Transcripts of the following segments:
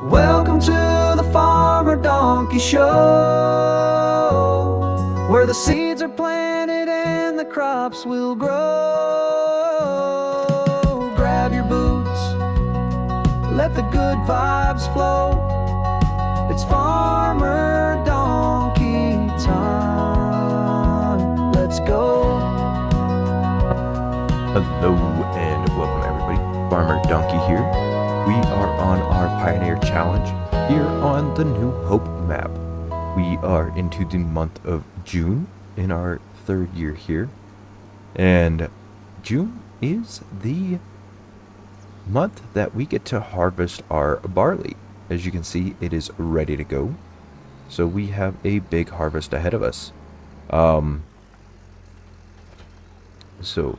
Welcome to the Farmer Donkey Show, where the seeds are planted and the crops will grow. Grab your boots, let the good vibes flow. It's Farmer Donkey time. Let's go. Hello and welcome everybody. Farmer Donkey here. We are on our Pioneer Challenge here on the New Hope map. We are into the month of June in our third year here. And June is the month that we get to harvest our barley. As you can see, it is ready to go. So we have a big harvest ahead of us. So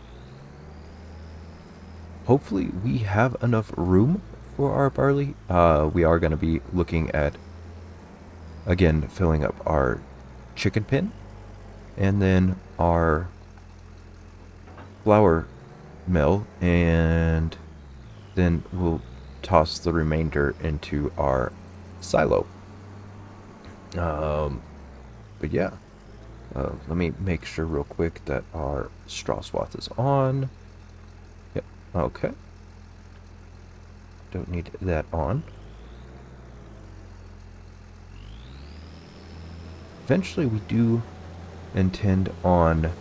hopefully we have enough room for our barley. We are going to be looking at, again, filling up our chicken pen and then our flour mill, and then we'll toss the remainder into our silo. But yeah, let me make sure real quick that our straw swath is on. Yep, okay. Don't need that on. Eventually we do intend on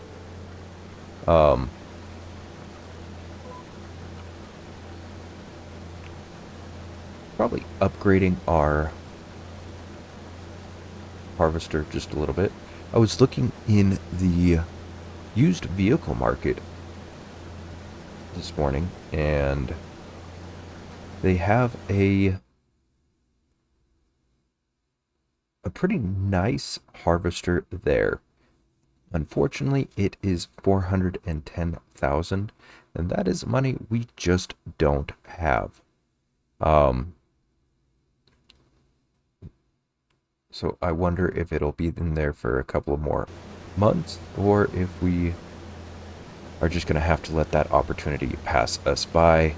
probably upgrading our harvester just a little bit. I was looking in the used vehicle market this morning, and they have a pretty nice harvester there. Unfortunately, it is $410,000, and that is money we just don't have. So I wonder if it'll be in there for a couple of more months, or if we are just going to have to let that opportunity pass us by.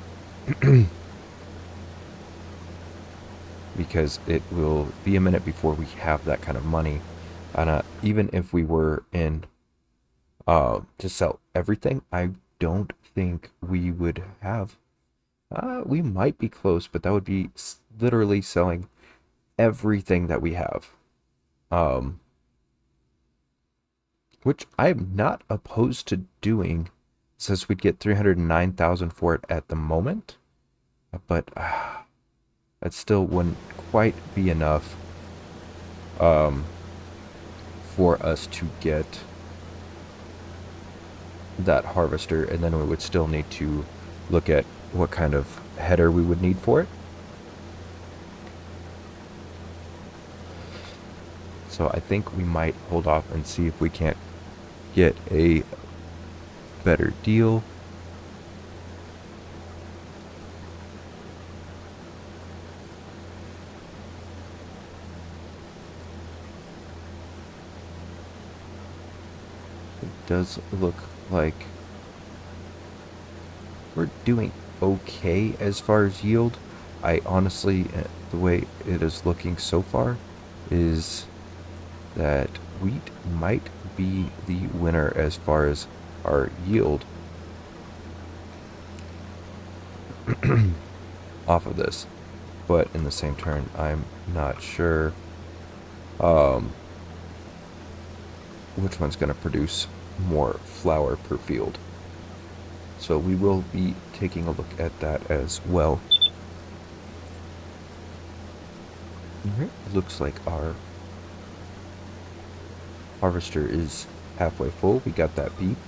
Because it will be a minute before we have that kind of money. And even if we were in to sell everything, I don't think we would have. We might be close, but that would be literally selling everything that we have. Which I'm not opposed to doing, since we'd get $309,000 for it at the moment. But that still wouldn't quite be enough for us to get that harvester, and then we would still need to look at what kind of header we would need for it. So I think we might hold off and see if we can't get a better deal. Does look like we're doing okay as far as yield. I honestly, the way it is looking so far is that wheat might be the winner as far as our yield off of this. But in the same turn, I'm not sure which one's going to produce more flour per field. So we will be taking a look at that as well. Looks like our harvester is halfway full. We got that beep.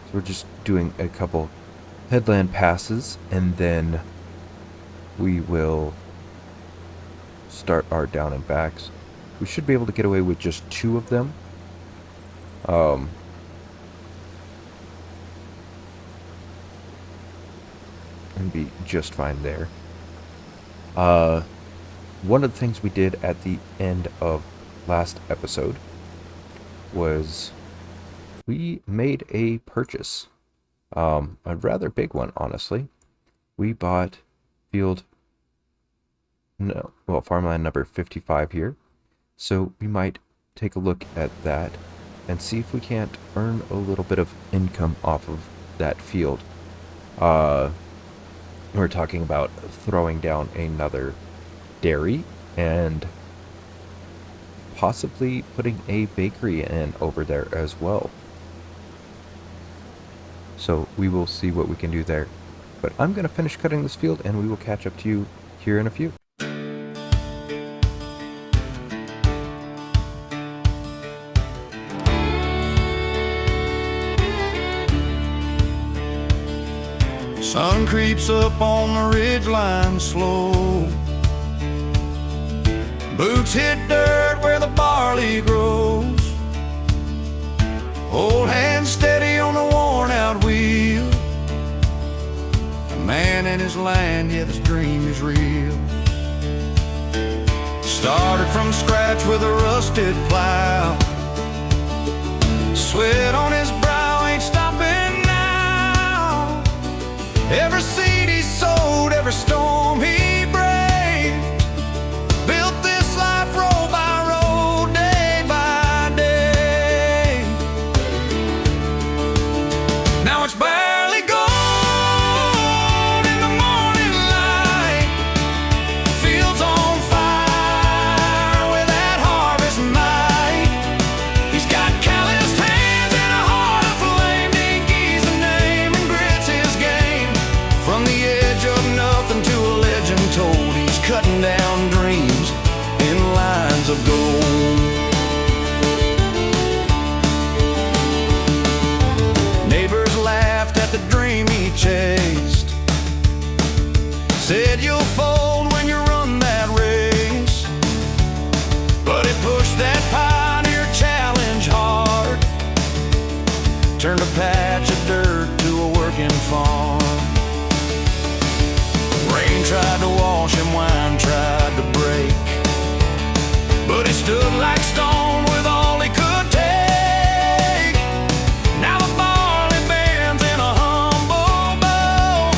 So we're just doing a couple headland passes, and then we will start our down and backs. We should be able to get away with just 2 of them. And be just fine there. One of the things we did at the end of last episode was we made a purchase. A rather big one, honestly. We bought field, no, well, farmland number 55 here. So we might take a look at that and see if we can't earn a little bit of income off of that field. We're talking about throwing down another dairy and possibly putting a bakery in over there as well. So we will see what we can do there. But I'm going to finish cutting this field and we will catch up to you here in a few. Sun creeps up on the ridgeline slow. Boots hit dirt where the barley grows. Old hands steady on the worn-out wheel. A man in his land, yeah, this dream is real. Started from scratch with a rusted plow. Sweat on his brow ain't stopping now. Every seed he sowed, every storm he braved, built this life row by row, day by day. Now it's barely gold in the morning light. Fields on fire with that harvest might. He's got calloused hands and a heart of flame. Dnkey's the name and grit's his game. From the edge of nothing to a legend told, he's cutting down dreams in lines of gold. Neighbors laughed at the dream he chased, said you'll fold when you run that race. But he pushed that pioneer challenge hard, turned a patch of dirt to a working farm. Rain tried to wash him, wine tried to break, but he stood like stone with all he could take. Now the barley bends in a humble bow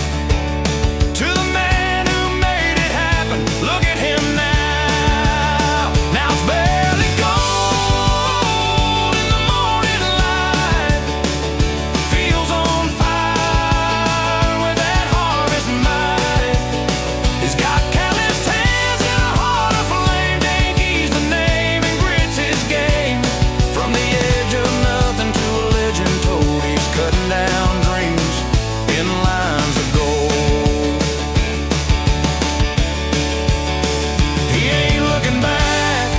to the man who made it happen. Look at him now. Now it's barely gold in the morning light. Fields on fire with that harvest might. He's got calloused hands and a heart of flame. Dnkey's the name and grit's his game. From the edge of nothing to a legend told, he's cutting down dreams in lines of gold. He ain't looking back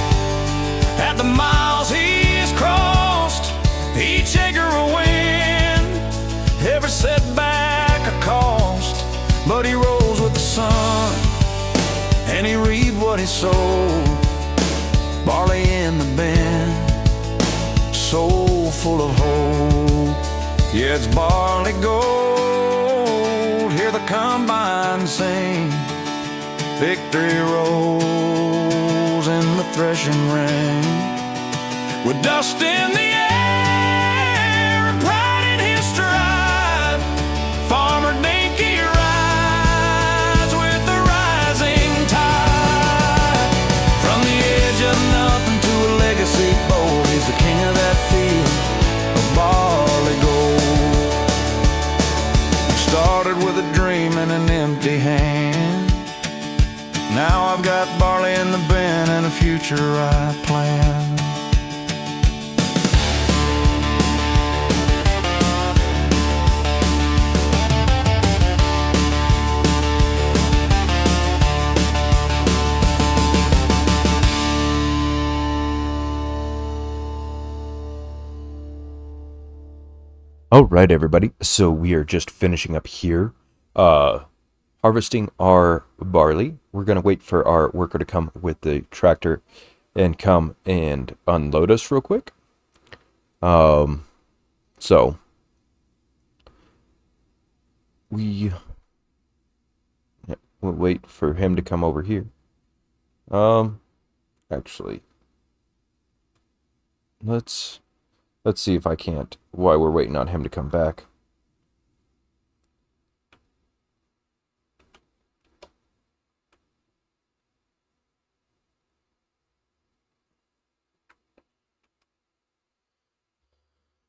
at the miles he's crossed. Each acre a win, every setback a cost. But he rose with the sun and he reaped what he sowed. Barley in the bin, soul full of hope. Yeah, it's barley gold. Hear the combine sing. Victory rolls in the threshing rain. With dust in the air and pride in his stride, Farmer Dnkey rides with the rising tide. From the edge of nothing to a legacy bold, he's the king of that field of barley gold. Started with a dream and an empty hand. Now I've got barley in the bin and a future I plan. All right, everybody. So we are just finishing up here, harvesting our barley. We're going to wait for our worker to come with the tractor and come and unload us real quick. So we'll wait for him to come over here. Actually, let's Let's see if I can't, while we're waiting on him to come back.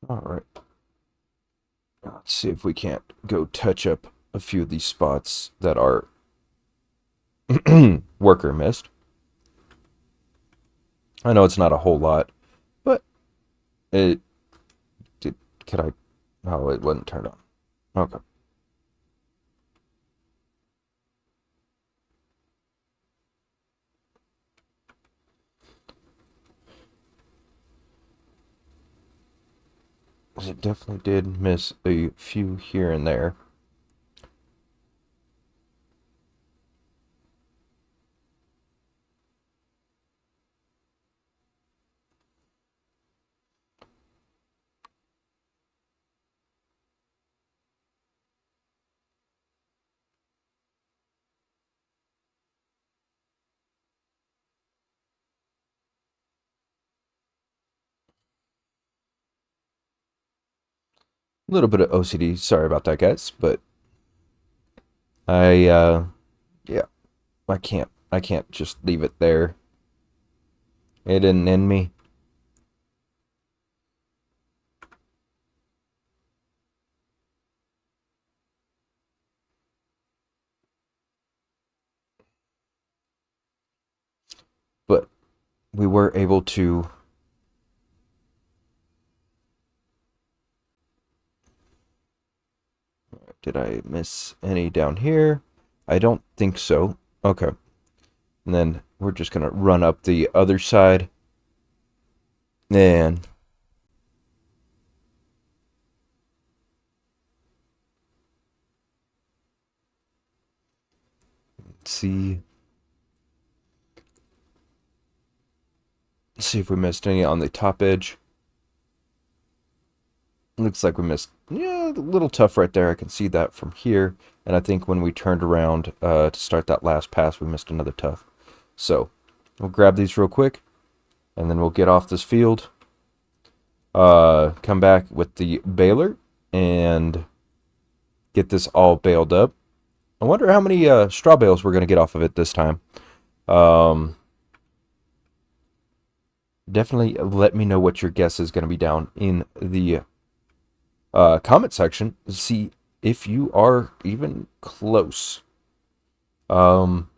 Alright. Let's see if we can't go touch up a few of these spots that our worker missed. I know it's not a whole lot, but it did. Could I? Oh, it wasn't turned on. Okay. It definitely did miss a few here and there. A little bit of OCD. Sorry about that, guys, but yeah, I can't just leave it there. It didn't end me. But we were able to. Did I miss any down here? I don't think so. Okay. And then we're just going to run up the other side. And see. See if we missed any on the top edge. Looks like we missed, yeah, a little tough right there. I can see that from here. And I think when we turned around to start that last pass, we missed another tough. So we'll grab these real quick, and then we'll get off this field. Come back with the baler and get this all baled up. I wonder how many straw bales we're going to get off of it this time. Definitely let me know what your guess is going to be down in the comment section to see if you are even close. I'm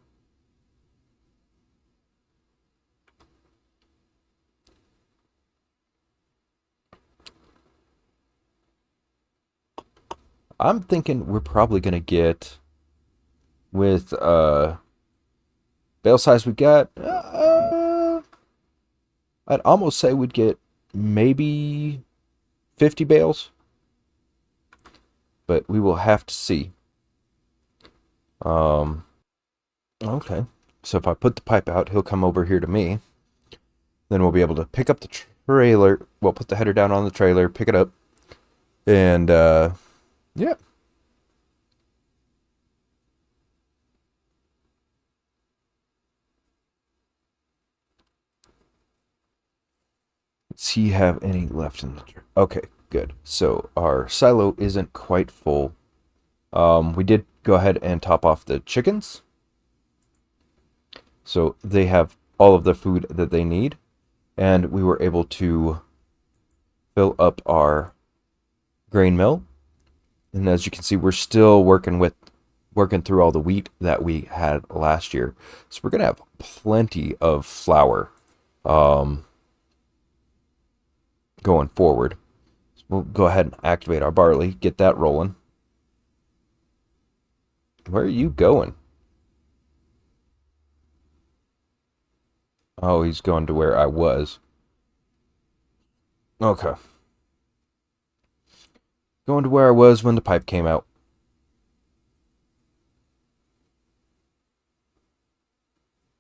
thinking we're probably going to get, with bale size we got, I'd almost say we'd get maybe 50 bales, but we will have to see. Okay, so if I put the pipe out, he'll come over here to me. Then we'll be able to pick up the trailer. We'll put the header down on the trailer, pick it up, and yeah. Does he have any left in the trailer? Okay, good. So our silo isn't quite full. We did go ahead and top off the chickens, so they have all of the food that they need, and we were able to fill up our grain mill. And as you can see, we're still working through all the wheat that we had last year, so we're gonna have plenty of flour going forward. So we'll go ahead and activate our barley, get that rolling. Where are you going? Oh, he's going to where I was. Okay. Going to where I was when the pipe came out.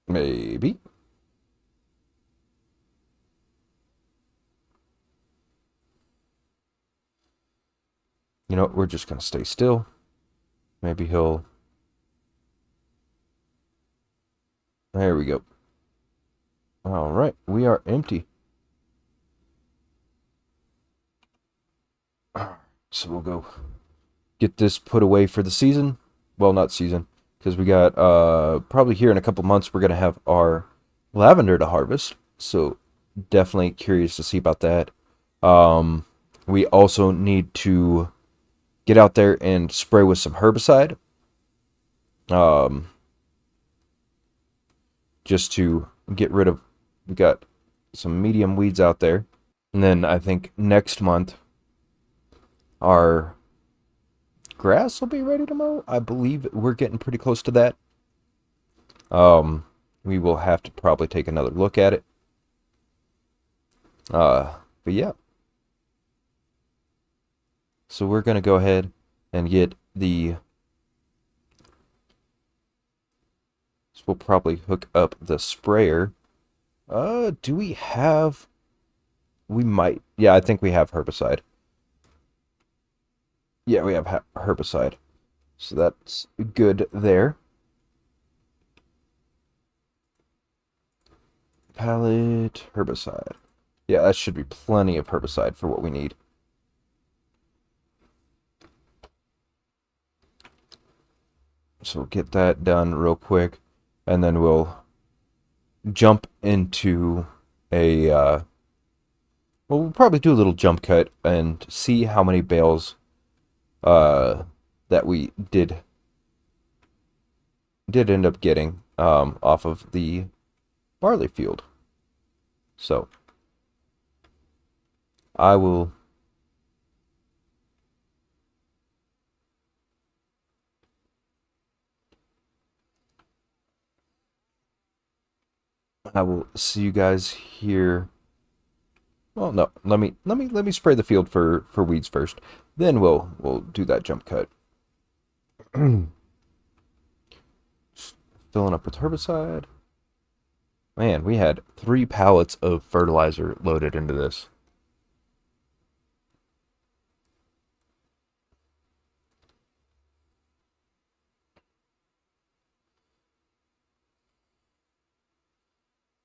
Maybe. You know what? We're just going to stay still. Maybe he'll... There we go. All right. We are empty. So we'll go get this put away for the season. Well, not season, because we got probably here in a couple months we're gonna have our lavender to harvest. So definitely curious to see about that. We also need to get out there and spray with some herbicide. Just to get rid of, we got some medium weeds out there. And then I think next month our grass will be ready to mow. I believe we're getting pretty close to that. We will have to probably take another look at it. But yeah. So we're gonna go ahead and get the. So we'll probably hook up the sprayer. Do we have? We might. Yeah, I think we have herbicide. Yeah, we have herbicide. So that's good there. Pallet herbicide. Yeah, that should be plenty of herbicide for what we need. So we'll get that done real quick, and then we'll jump into a, well, we'll probably do a little jump cut and see how many bales that we did end up getting off of the barley field. So I will see you guys here. Well, no, let me spray the field for weeds first. Then we'll do that jump cut. Filling up with herbicide. Man, we had 3 pallets of fertilizer loaded into this.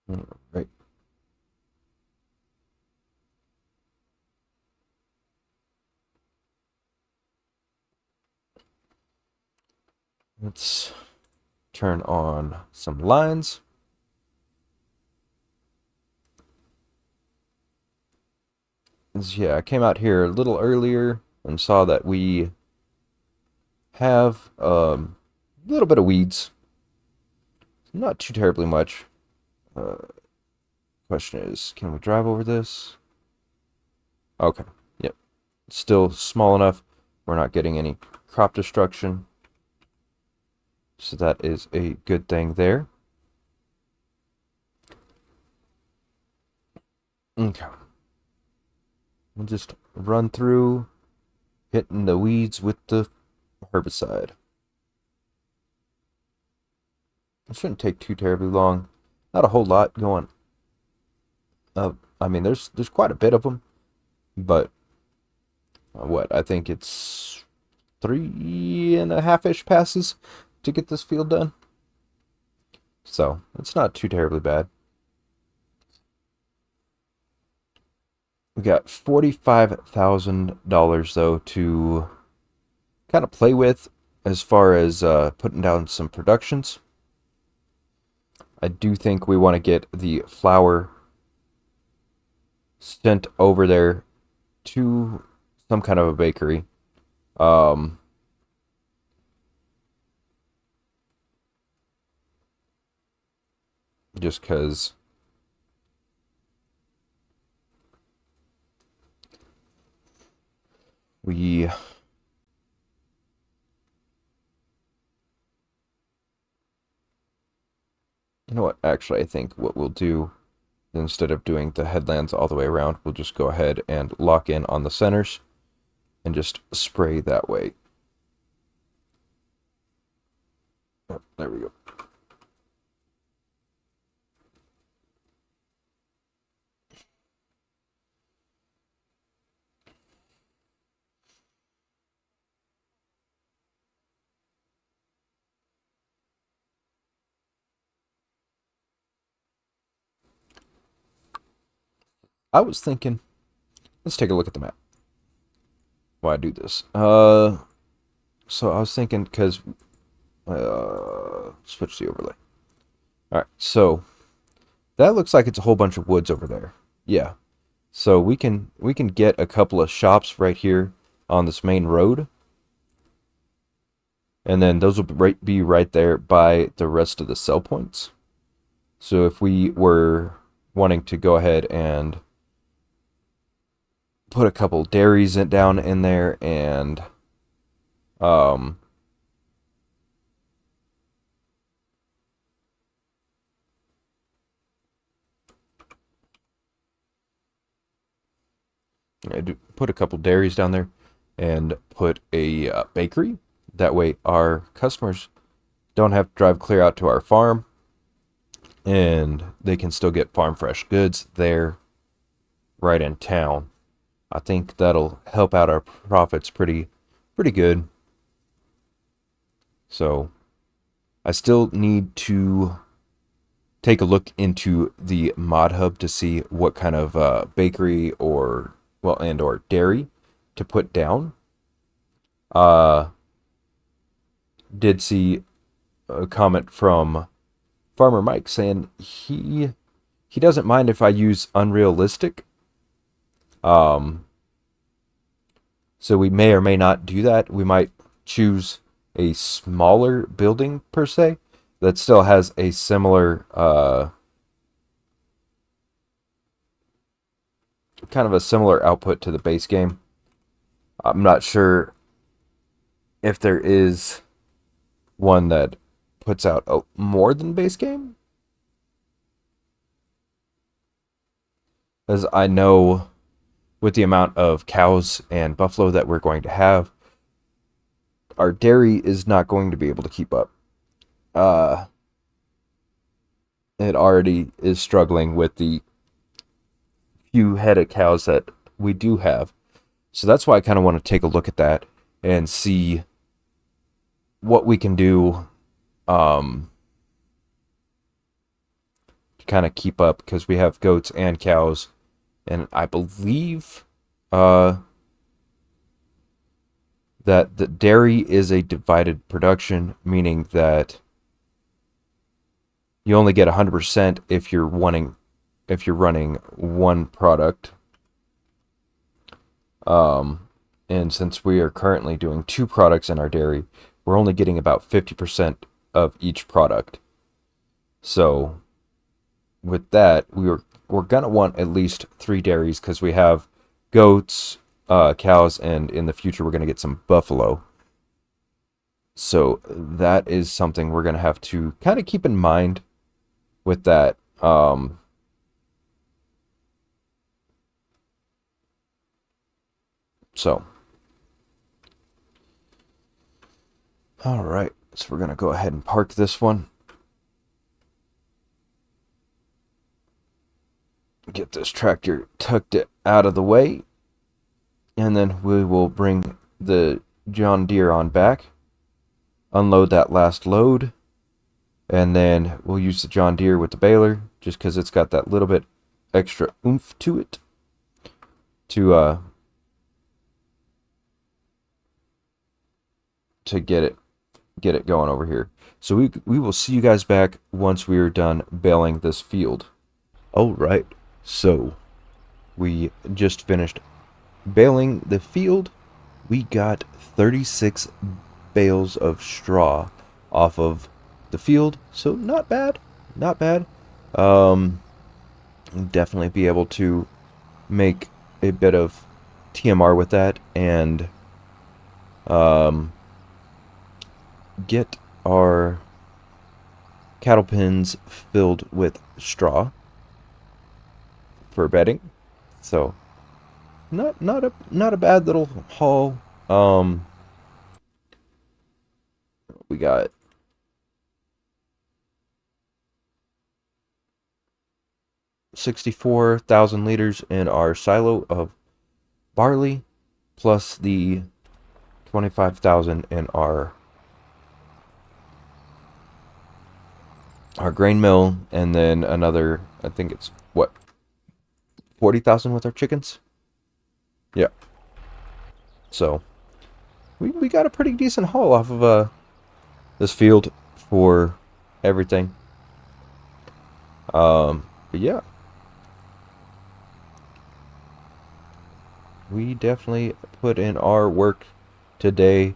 All right. Let's turn on some lines. Yeah, I came out here a little earlier and saw that we have a little bit of weeds. Not too terribly much. Question is, can we drive over this? Okay, yep. Still small enough. We're not getting any crop destruction. So that is a good thing there. Okay. We'll just run through, hitting the weeds with the herbicide. It shouldn't take too terribly long. Not a whole lot going. I mean, there's quite a bit of them, but what I think it's 3.5-ish passes to get this field done. So it's not too terribly bad. We got $45,000 though to kind of play with as far as putting down some productions. I do think we want to get the flour sent over there to some kind of a bakery. Just because we you know what, actually I think what we'll do, instead of doing the headlands all the way around, we'll just go ahead and lock in on the centers and just spray that way. Oh, there we go. I was thinking, let's take a look at the map. why I do this. So I was thinking, because switch the overlay. All right, so that looks like it's a whole bunch of woods over there. Yeah. So we can get a couple of shops right here on this main road. And then those will be right there by the rest of the sell points. So if we were wanting to go ahead and put a couple dairies down in there and put a couple dairies down there and put a bakery. That way our customers don't have to drive clear out to our farm, and they can still get farm fresh goods there right in town. I think that'll help out our profits pretty good. So I still need to take a look into the mod hub to see what kind of bakery or dairy to put down. Did see a comment from Farmer Mike saying he doesn't mind if I use unrealistic. So we may or may not do that. We might choose a smaller building per se that still has a similar kind of a similar output to the base game. I'm not sure if there is one that puts out more than base game, as I know with the amount of cows and buffalo that we're going to have, our dairy is not going to be able to keep up. It already is struggling with the few head of cows that we do have. So that's why I kind of want to take a look at that and see what we can do to kind of keep up, because we have goats and cows, and I believe that the dairy is a divided production, meaning that you only get 100% if you're running one product. And since we are currently doing 2 products in our dairy, we're only getting about 50% of each product. So with that, we're gonna want at least 3 dairies, because we have goats, cows, and in the future we're gonna get some buffalo. So that is something we're gonna have to kind of keep in mind with that. So, all right, so we're gonna go ahead and park this one. Get this tractor tucked out of the way, and then we will bring the John Deere on back, unload that last load, and then we'll use the John Deere with the baler, just because it's got that little bit extra oomph to it to get it going over here. So we will see you guys back once we are done baling this field. All right, so we just finished baling the field. We got 36 bales of straw off of the field, so not bad, not bad. Definitely be able to make a bit of TMR with that, and get our cattle pens filled with straw for bedding. So not a bad little haul. We got 64,000 liters in our silo of barley, plus the 25,000 in our grain mill, and then another, I think it's what, 40,000 with our chickens. Yeah. So we got a pretty decent haul off of this field for everything. But yeah, we definitely put in our work today.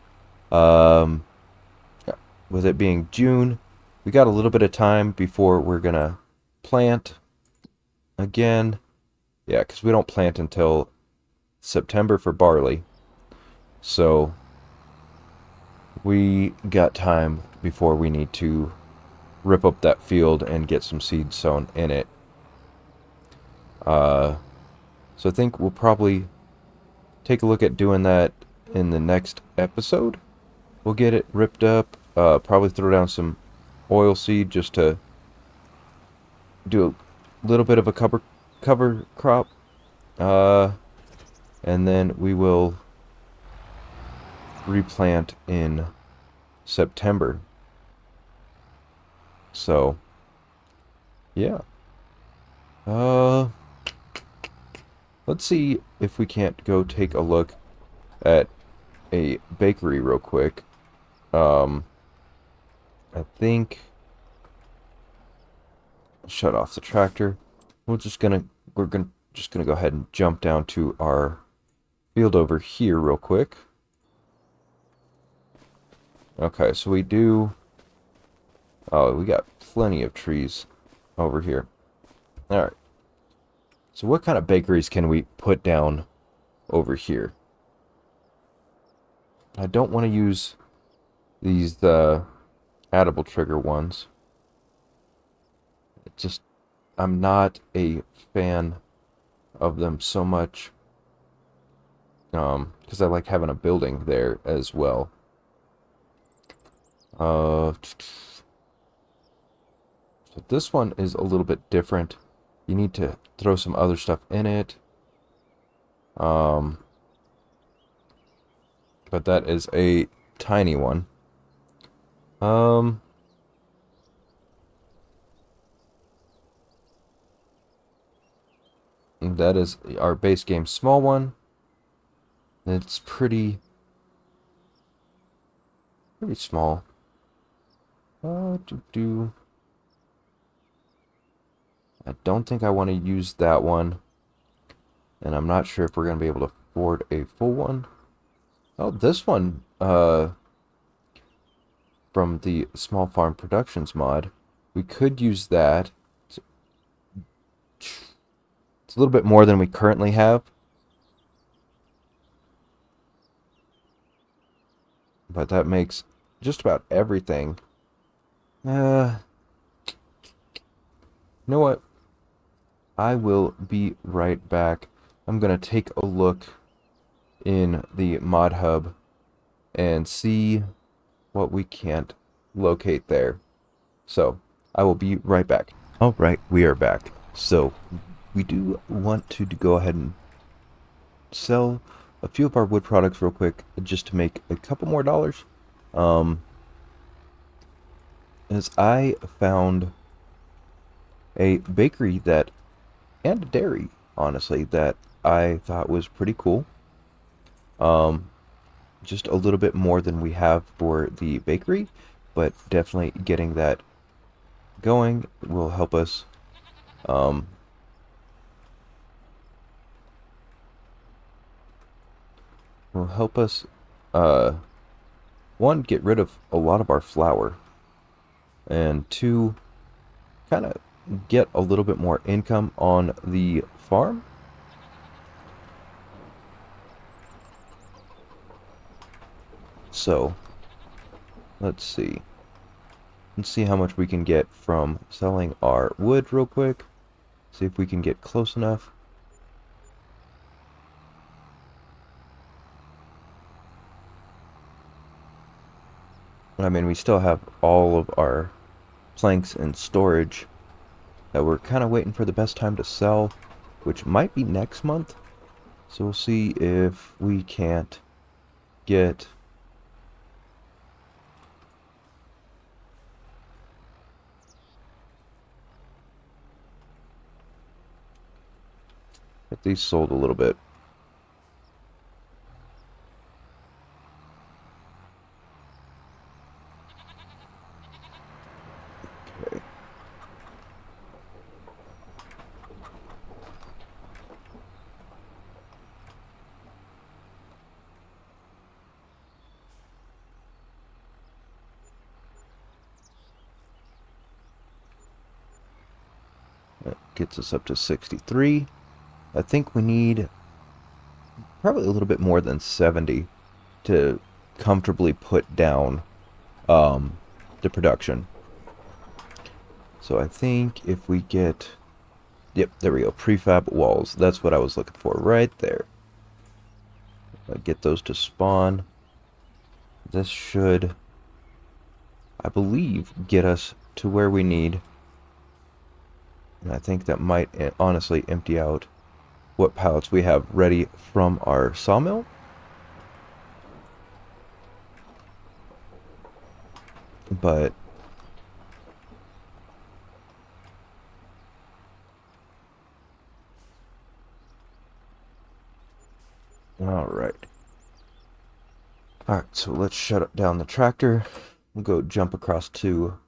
Um, with it being June, we got a little bit of time before we're gonna plant again. Yeah, because we don't plant until September for barley. So we got time before we need to rip up that field and get some seed sown in it. So I think we'll probably take a look at doing that in the next episode. We'll get it ripped up, probably throw down some oil seed just to do a little bit of a cover crop. And then we will replant in September. So, yeah. Uh, let's see if we can't go take a look at a bakery real quick. I think shut off the tractor. We're just gonna go ahead and jump down to our field over here real quick. Okay, so we do. Oh, we got plenty of trees over here. All right. So what kind of bakeries can we put down over here? I don't want to use these addable trigger ones. It just I'm not a fan of them so much. Because I like having a building there as well. So this one is a little bit different. You need to throw some other stuff in it. But that is a tiny one. That is our base game small one. It's pretty small. I don't think I want to use that one. And I'm not sure if we're going to be able to afford a full one. Oh, this one, from the Small Farm Productions mod. We could use that. It's a little bit more than we currently have. But that makes just about everything. You know what? I will be right back. I'm going to take a look in the mod hub and see what we can't locate there. So, I will be right back. Alright, we are back. So, we do want to go ahead and sell a few of our wood products real quick just to make a couple more dollars. As I found a bakery and a dairy, honestly, that I thought was pretty cool. Just a little bit more than we have for the bakery, but definitely getting that going will help us. Will help us, one, get rid of a lot of our flour, and two, kind of get a little bit more income on the farm. So, let's see. Let's see how much we can get from selling our wood real quick. See if we can get close enough. I mean, we still have all of our planks in storage that we're kind of waiting for the best time to sell, which might be next month. So we'll see if we can't get these sold a little bit. gets us up to 63. I think we need probably a little bit more than 70 to comfortably put down the production. So I think if we get, yep, there we go, prefab walls. That's what I was looking for right there. Get those to spawn. This should, I believe, get us to where we need. And I think that might honestly empty out what pallets we have ready from our sawmill. But alright, so let's shut down the tractor. We'll go jump across to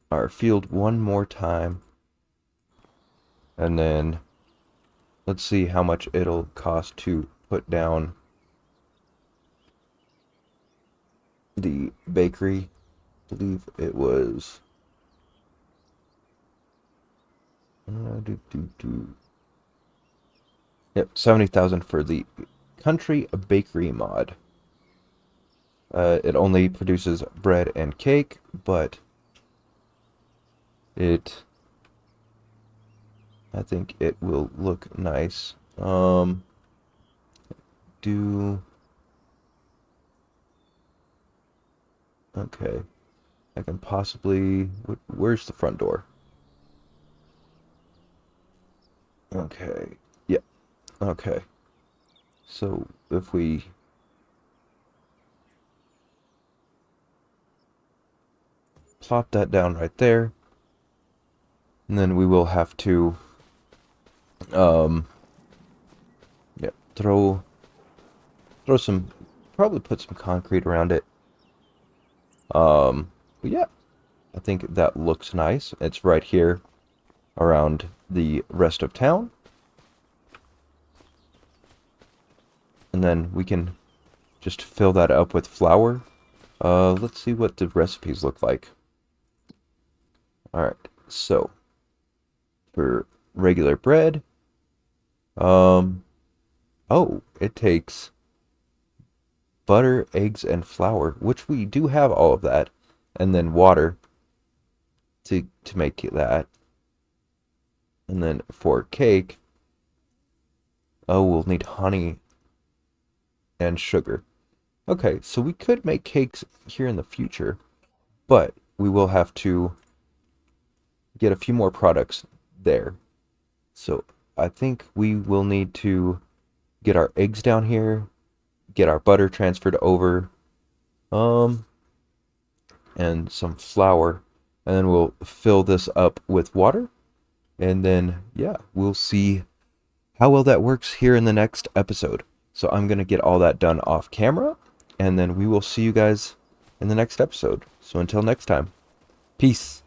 our field one more time, and then let's see how much it'll cost to put down the bakery. I believe it was yep, 70,000 for the country bakery mod. It only produces bread and cake, but I think it will look nice. Okay, I can possibly, where's the front door? Okay, yeah, okay. So if we plop that down right there, and then we will have to yeah, throw some, probably put some concrete around it. But yeah, I think that looks nice. It's right here around the rest of town. And then we can just fill that up with flour. Let's see what the recipes look like. Alright, so for regular bread, oh, it takes butter, eggs, and flour, which we do have all of that, and then water to make that. And then for cake, oh, we'll need honey and sugar. Okay, so we could make cakes here in the future, but we will have to get a few more products there. So I think we will need to get our eggs down here, get our butter transferred over, and some flour, and then we'll fill this up with water, and then yeah, we'll see how well that works here in the next episode. So I'm gonna get all that done off camera, and then we will see you guys in the next episode. So until next time, peace.